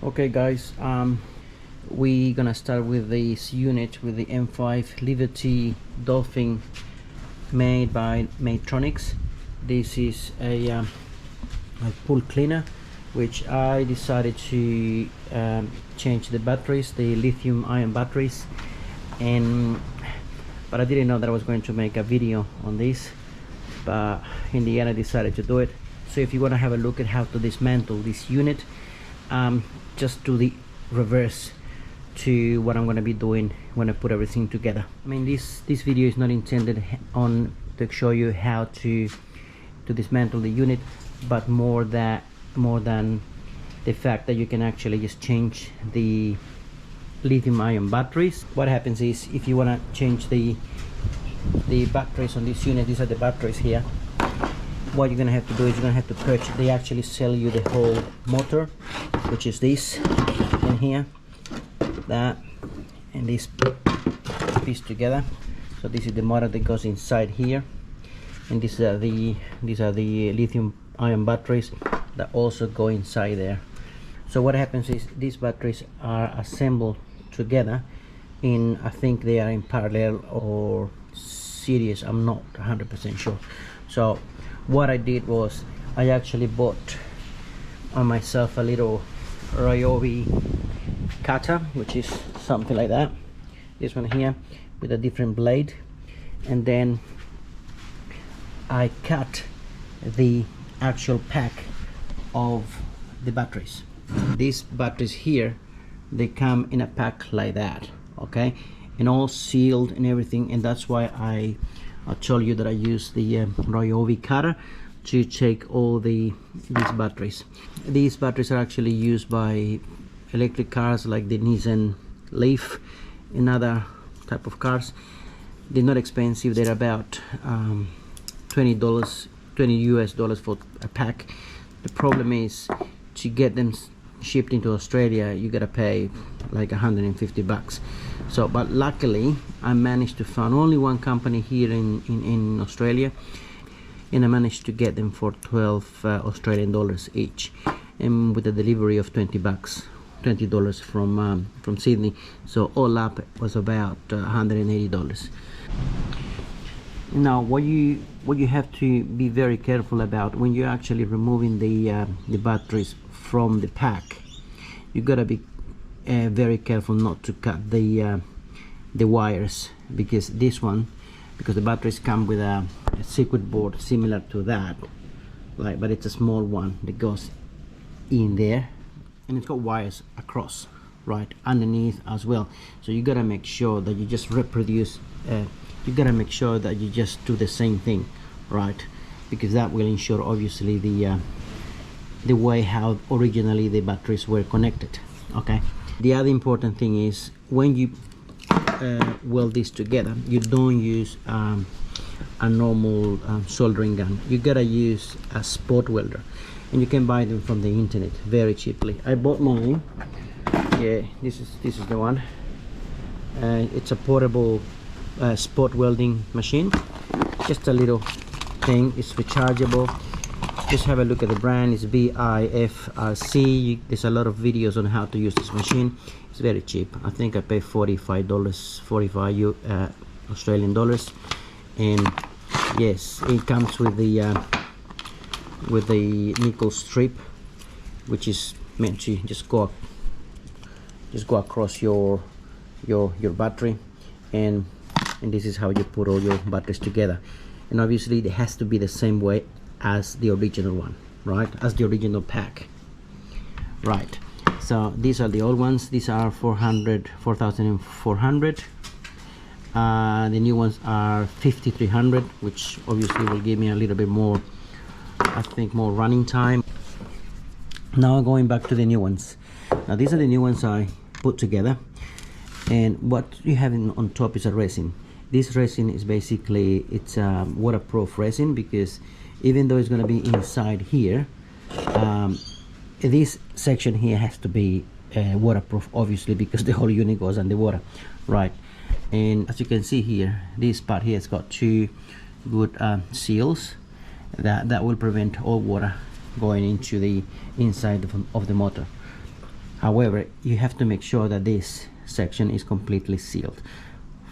Okay guys, we gonna start with this unit with the M5 Liberty Dolphin made by Maytronics. This is a pool cleaner which I decided to change the batteries, the lithium ion batteries, but I didn't know that I was going to make a video on this, but in the end I decided to do it. So if you want to have a look at how to dismantle this unit, just do the reverse to what I'm going to be doing when I put everything together. I mean, this video is not intended to show you how to dismantle the unit, but more than the fact that you can actually just change the lithium ion batteries. What happens is, if you want to change the batteries on this unit, these are the batteries here, what you're gonna have to do is you're gonna have to purchase. They actually sell you the whole motor, which is this in here, that and this piece together. So this is the motor that goes inside here, and these are the lithium ion batteries that also go inside there. So what happens is these batteries are assembled together in, I think they are in parallel or series, I'm not 100% sure. So what I did was I actually bought on myself a little Ryobi cutter, which is something like that, this one here with a different blade, and then I cut the actual pack of the batteries. These batteries here, they come in a pack like that, okay, and all sealed and everything, and that's why I told you that I use the Ryobi cutter to take all these batteries. These batteries are actually used by electric cars like the Nissan Leaf and other type of cars. They're not expensive, they're about $20 US for a pack. The problem is, to get them shipped into Australia, you gotta pay like 150 bucks. So, but luckily I managed to find only one company here in Australia, and I managed to get them for 12 Australian dollars each, and with a delivery of $20 from Sydney. So all up was about $180. Now what you have to be very careful about when you're actually removing the batteries from the pack, you gotta be very careful not to cut the wires, because the batteries come with a circuit board similar to that, but it's a small one that goes in there, and it's got wires across right underneath as well. So you gotta make sure that you just reproduce, you gotta make sure that you just do the same thing, right, because that will ensure obviously the way how originally the batteries were connected. Okay, the other important thing is, when you weld this together, you don't use a normal soldering gun. You gotta use a spot welder, and you can buy them from the internet very cheaply. I bought mine. Yeah, this is the one. It's a portable spot welding machine, just a little thing. It's rechargeable. Just have a look at the brand. It's BIFRC. There's a lot of videos on how to use this machine. It's very cheap. I think I paid $45 Australian dollars, and yes, it comes with the nickel strip, which is meant to just go across your battery, and this is how you put all your batteries together. And obviously it has to be the same way as the original one, right, as the original pack, right? So these are the old ones. These are 4,400. The new ones are 5,300, which obviously will give me a little bit more, I think, more running time. Now going back to the new ones. Now these are the new ones I put together, and what you have on top is a resin. This resin is basically, it's a waterproof resin, because even though it's going to be inside here, this section here has to be waterproof, obviously, because the whole unit goes underwater, right? And as you can see here, this part here has got two good seals that will prevent all water going into the inside of the motor. However, you have to make sure that this section is completely sealed.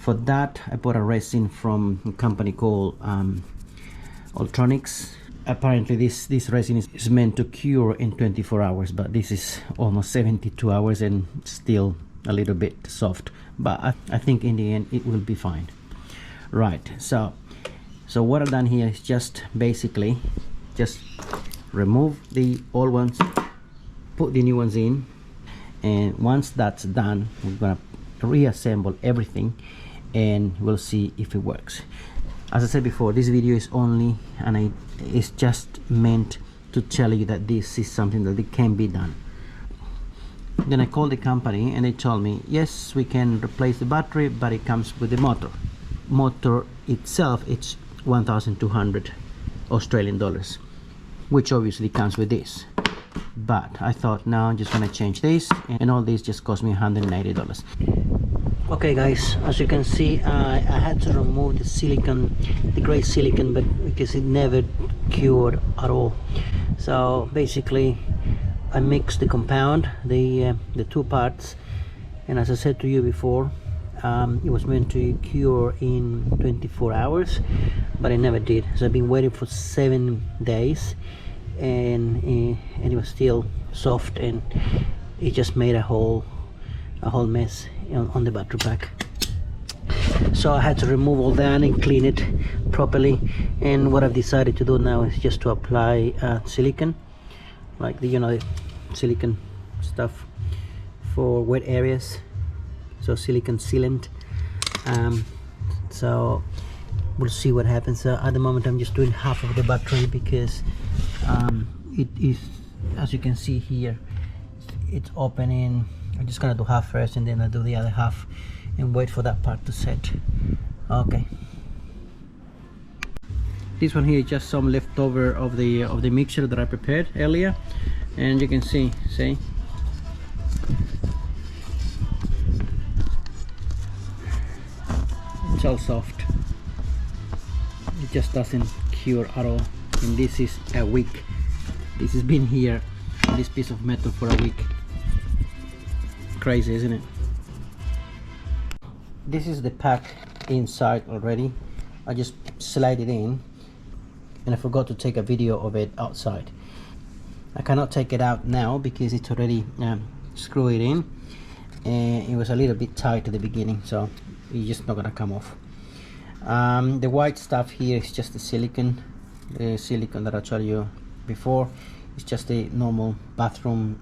For that, I bought a resin from a company called Ultronics. Apparently this resin is meant to cure in 24 hours, but this is almost 72 hours and still a little bit soft, but I think in the end it will be fine. Right, so what I've done here is just basically just remove the old ones, put the new ones in, and once that's done, we're gonna reassemble everything and we'll see if it works. As I said before, this video is only, and it's just meant to tell you that this is something that it can be done. Then I called the company and they told me, yes, we can replace the battery, but it comes with the motor itself. It's 1,200 Australian dollars, which obviously comes with this. But I thought, no, I'm just gonna change this, and all this just cost me $180. Okay guys, as you can see, I had to remove the silicone, the gray silicone, but because it never cured at all. So basically I mixed the compound, the two parts, and as I said to you before, it was meant to cure in 24 hours, but it never did. So I've been waiting for 7 days, and it was still soft, and it just made a whole mess on the battery pack. So I had to remove all that and clean it properly, and what I've decided to do now is just to apply silicone, like the, you know, the silicone stuff for wet areas, so silicone sealant. So we'll see what happens. So at the moment I'm just doing half of the battery because it is, as you can see here, it's opening. I'm just gonna do half first and then I'll do the other half and wait for that part to set. Okay, this one here is just some leftover of the mixture that I prepared earlier, and you can see it's all soft. It just doesn't cure at all, and this is a week. This has been here, this piece of metal, for a week. Crazy, isn't it? This is the pack inside already. I just slide it in, and I forgot to take a video of it outside. I cannot take it out now because it's already screwed in, and it was a little bit tight at the beginning, so it's just not gonna come off. The white stuff here is just the silicone that I told you before. It's just a normal bathroom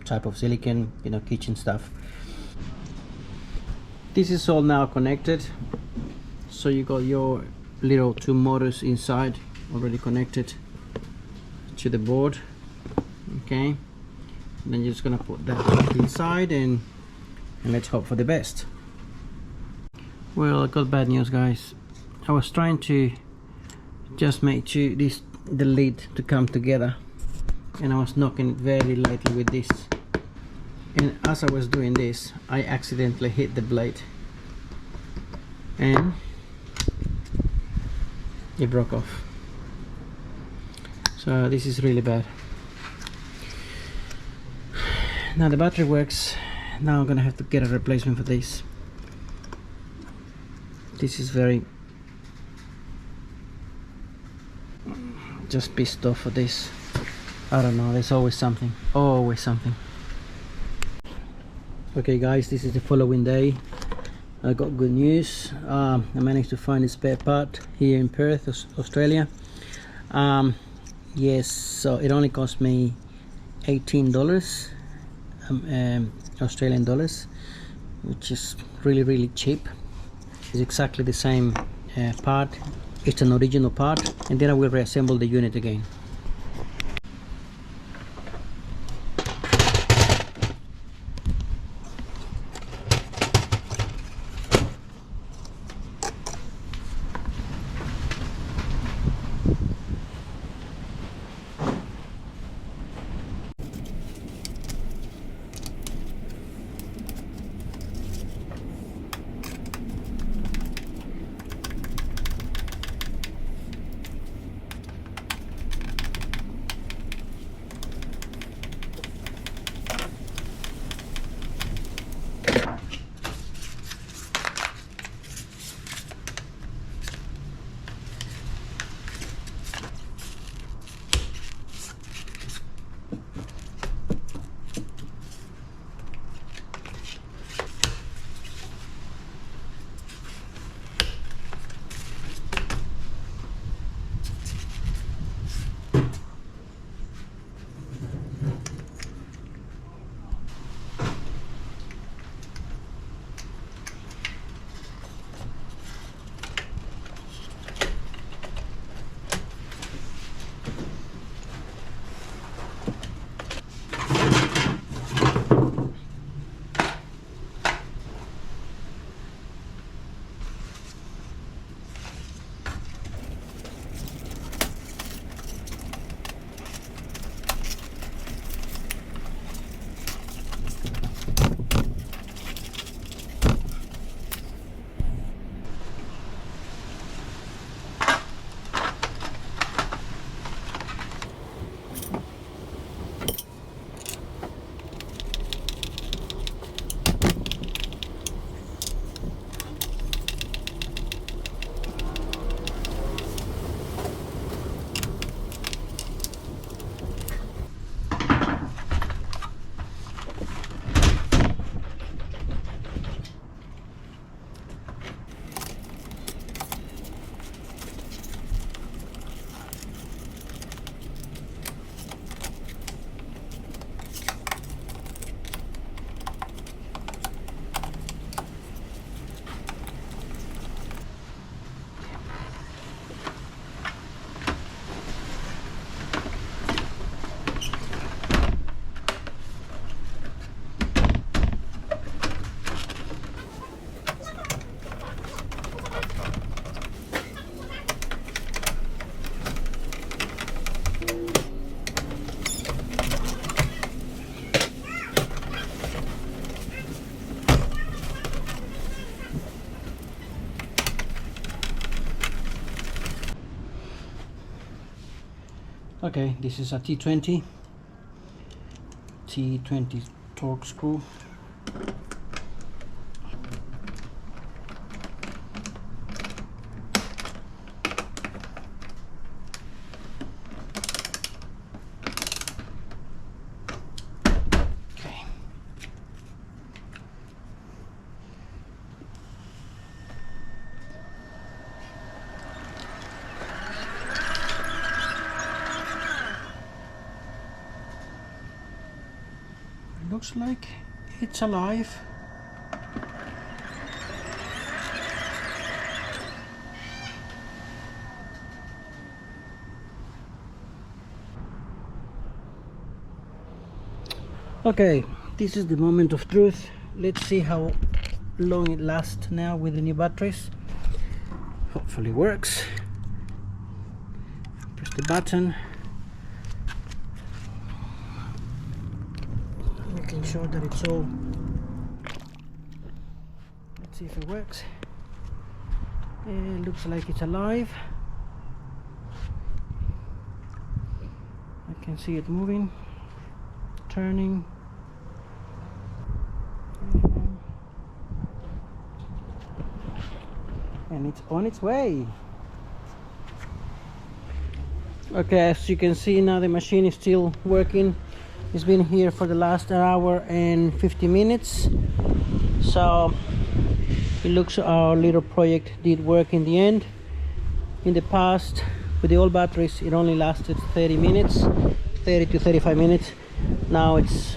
type of silicone, you know, kitchen stuff. This is all now connected, so you got your little two motors inside already connected to the board. Okay, and then you're just gonna put that inside, and let's hope for the best. Well, I got bad news, guys. I was trying to just make sure the lid to come together, and I was knocking it very lightly with this, and as I was doing this I accidentally hit the blade and it broke off. So this is really bad. Now the battery works. Now I'm gonna have to get a replacement for this. This is very just pissed off for this. I don't know, there's always something, always something. Okay guys, this is the following day. I got good news. I managed to find a spare part here in Perth, Australia. Yes, so it only cost me $18 Australian dollars, which is really cheap. It's exactly the same part. It's an original part, and then I will reassemble the unit again. Okay, this is a T20 torque screw. Okay. Looks like it's alive. Okay, this is the moment of truth. Let's see how long it lasts now with the new batteries. Hopefully works. Press the button. Making sure that it's all. Let's see if it works. It looks like it's alive. I can see it moving, turning. And it's on its way. Okay, as you can see now the machine is still working. It's been here for the last hour and 50 minutes. So it looks our little project did work in the end. In the past with the old batteries it only lasted 30 minutes, 30 to 35 minutes. Now it's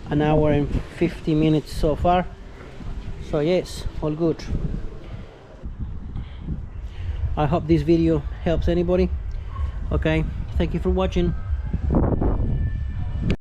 an hour and 50 minutes so far. So yes, all good. I hope this video helps anybody. Okay, thank you for watching.